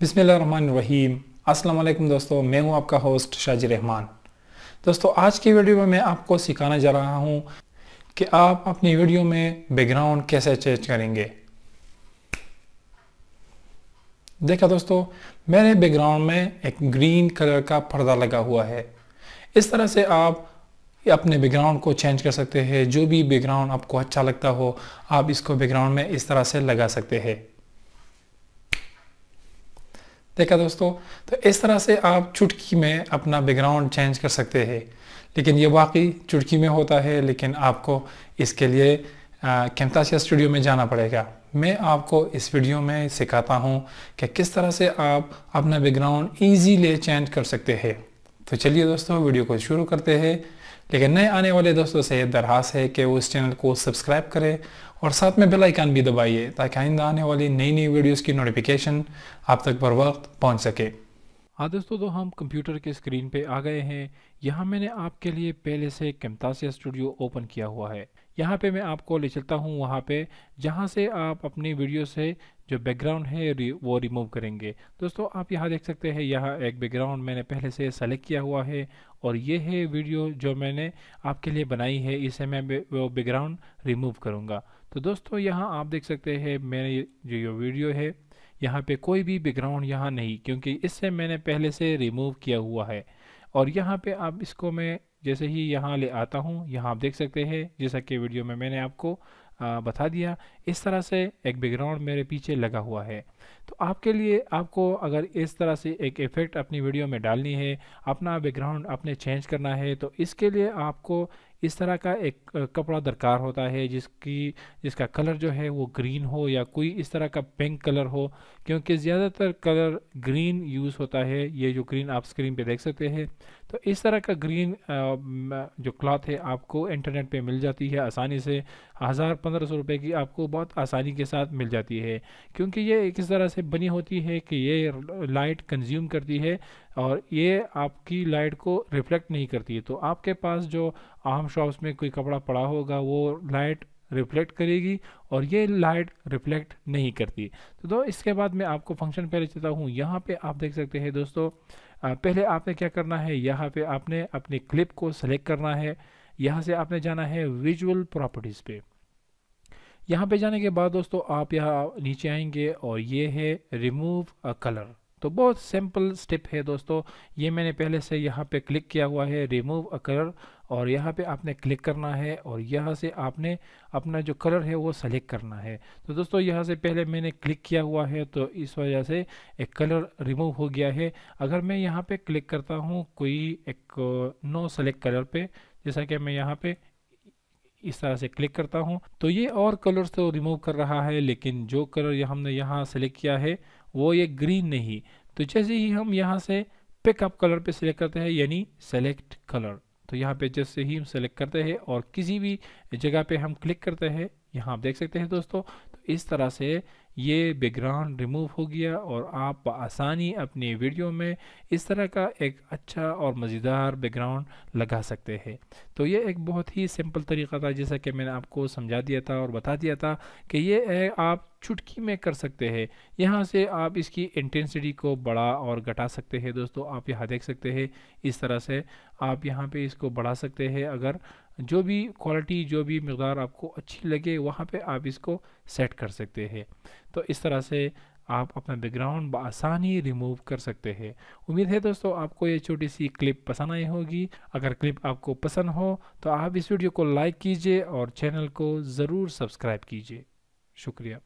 बिस्मिल्लाहिर्रहमानिर्रहीम। अस्सलाम वालेकुम दोस्तों, मैं हूं आपका होस्ट शाजी रहमान। दोस्तों, आज की वीडियो में मैं आपको सिखाने जा रहा हूं कि आप अपनी वीडियो में बैकग्राउंड कैसे चेंज करेंगे। देखा दोस्तों, मेरे बैकग्राउंड में एक ग्रीन कलर का पर्दा लगा हुआ है। इस तरह से आप अपने बैकग्राउंड को चेंज कर सकते हैं। जो भी बैकग्राउंड आपको अच्छा लगता हो, आप इसको बैकग्राउंड में इस तरह से लगा सकते हैं। देखा दोस्तों, तो इस तरह से आप चुटकी में अपना बैकग्राउंड चेंज कर सकते हैं। लेकिन ये वाकई चुटकी में होता है, लेकिन आपको इसके लिए कैमतासिया स्टूडियो में जाना पड़ेगा। मैं आपको इस वीडियो में सिखाता हूँ कि किस तरह से आप अपना बैकग्राउंड ईजीली चेंज कर सकते हैं। तो चलिए दोस्तों, वीडियो को शुरू करते हैं। लेकिन नए आने वाले दोस्तों से ये दरख्वास्त है कि वो इस चैनल को सब्सक्राइब करें और साथ में बेल आइकन भी दबाइए, ताकि आइंदा आने वाली नई वीडियोस की नोटिफिकेशन आप तक बर वक्त पहुँच सके। हाँ दोस्तों, तो हम कंप्यूटर के स्क्रीन पे आ गए हैं। यहाँ मैंने आपके लिए पहले से कैमतासिया स्टूडियो ओपन किया हुआ है। यहाँ पे मैं आपको ले चलता हूँ वहाँ पे जहाँ से आप अपनी वीडियो से जो बैकग्राउंड है वो रिमूव करेंगे। दोस्तों, आप यहाँ देख सकते हैं, यहाँ एक बैकग्राउंड मैंने पहले से सेलेक्ट किया हुआ है और ये है वीडियो जो मैंने आपके लिए बनाई है। इसे मैं वो बैकग्राउंड रिमूव करूँगा। तो दोस्तों, यहाँ आप देख सकते हैं मेरे जो ये वीडियो है, यहाँ पे कोई भी बैकग्राउंड यहाँ नहीं, क्योंकि इससे मैंने पहले से रिमूव किया हुआ है। और यहाँ पे आप इसको मैं जैसे ही यहाँ ले आता हूँ, यहाँ आप देख सकते हैं जैसा कि वीडियो में मैंने आपको बता दिया, इस तरह से एक बैकग्राउंड मेरे पीछे लगा हुआ है। तो आपके लिए आपको अगर इस तरह से एक इफ़ेक्ट अपनी वीडियो में डालनी है, अपना बैकग्राउंड आपने चेंज करना है, तो इसके लिए आपको इस तरह का एक कपड़ा दरकार होता है जिसका कलर जो है वो ग्रीन हो या कोई इस तरह का पिंक कलर हो, क्योंकि ज़्यादातर कलर ग्रीन यूज़ होता है। ये जो ग्रीन आप स्क्रीन पे देख सकते हैं, तो इस तरह का ग्रीन जो क्लॉथ है आपको इंटरनेट पे मिल जाती है आसानी से। 1000-1500 रुपए की आपको बहुत आसानी के साथ मिल जाती है, क्योंकि ये इस तरह से बनी होती है कि ये लाइट कंज्यूम करती है और ये आपकी लाइट को रिफ्लेक्ट नहीं करती है। तो आपके पास जो आम शॉप्स में कोई कपड़ा पड़ा होगा वो लाइट रिफ्लेक्ट करेगी और ये लाइट रिफ्लेक्ट नहीं करती। तो इसके बाद मैं आपको फंक्शन पहले चलता हूँ। यहाँ पे आप देख सकते हैं दोस्तों, पहले आपने क्या करना है, यहाँ पे आपने अपनी क्लिप को सेलेक्ट करना है। यहाँ से आपने जाना है विजुअल प्रॉपर्टीज़ पे। यहाँ पे जाने के बाद दोस्तों आप यहाँ नीचे आएंगे और ये है रिमूव अ कलर। तो बहुत सिंपल स्टेप है दोस्तों। ये मैंने पहले से यहाँ पे क्लिक किया हुआ है रिमूव अ कलर, और यहाँ पे आपने क्लिक करना है और यहाँ से आपने अपना जो कलर है वो सेलेक्ट करना है। तो दोस्तों, यहाँ से पहले मैंने क्लिक किया हुआ है, तो इस वजह से एक कलर रिमूव हो गया है। अगर मैं यहाँ पे क्लिक करता हूँ कोई एक नो सेलेक्ट कलर पे, जैसा कि मैं यहाँ पे इस तरह से क्लिक करता हूं, तो ये और कलर्स तो रिमूव कर रहा है, लेकिन जो कलर हमने यहाँ सेलेक्ट किया है वो ये ग्रीन नहीं। तो जैसे ही हम यहाँ से पिकअप कलर पे सिलेक्ट करते हैं, यानी सेलेक्ट कलर, तो यहाँ पे जैसे ही हम सेलेक्ट करते हैं और किसी भी जगह पे हम क्लिक करते हैं, यहाँ आप देख सकते हैं दोस्तों, तो इस तरह से ये बैकग्राउंड रिमूव हो गया और आप आसानी अपनी वीडियो में इस तरह का एक अच्छा और मज़ेदार बैकग्राउंड लगा सकते हैं। तो ये एक बहुत ही सिंपल तरीका था, जैसा कि मैंने आपको समझा दिया था और बता दिया था कि ये आप चुटकी में कर सकते हैं। यहाँ से आप इसकी इंटेंसिटी को बढ़ा और घटा सकते हैं। दोस्तों, आप यहाँ देख सकते हैं, इस तरह से आप यहाँ पे इसको बढ़ा सकते हैं। अगर जो भी क्वालिटी, जो भी मकदार आपको अच्छी लगे, वहाँ पे आप इसको सेट कर सकते हैं। तो इस तरह से आप अपना बैकग्राउंड बआसानी रिमूव कर सकते हैं। उम्मीद है दोस्तों आपको ये छोटी सी क्लिप पसंद आई होगी। अगर क्लिप आपको पसंद हो तो आप इस वीडियो को लाइक कीजिए और चैनल को ज़रूर सब्सक्राइब कीजिए। शुक्रिया।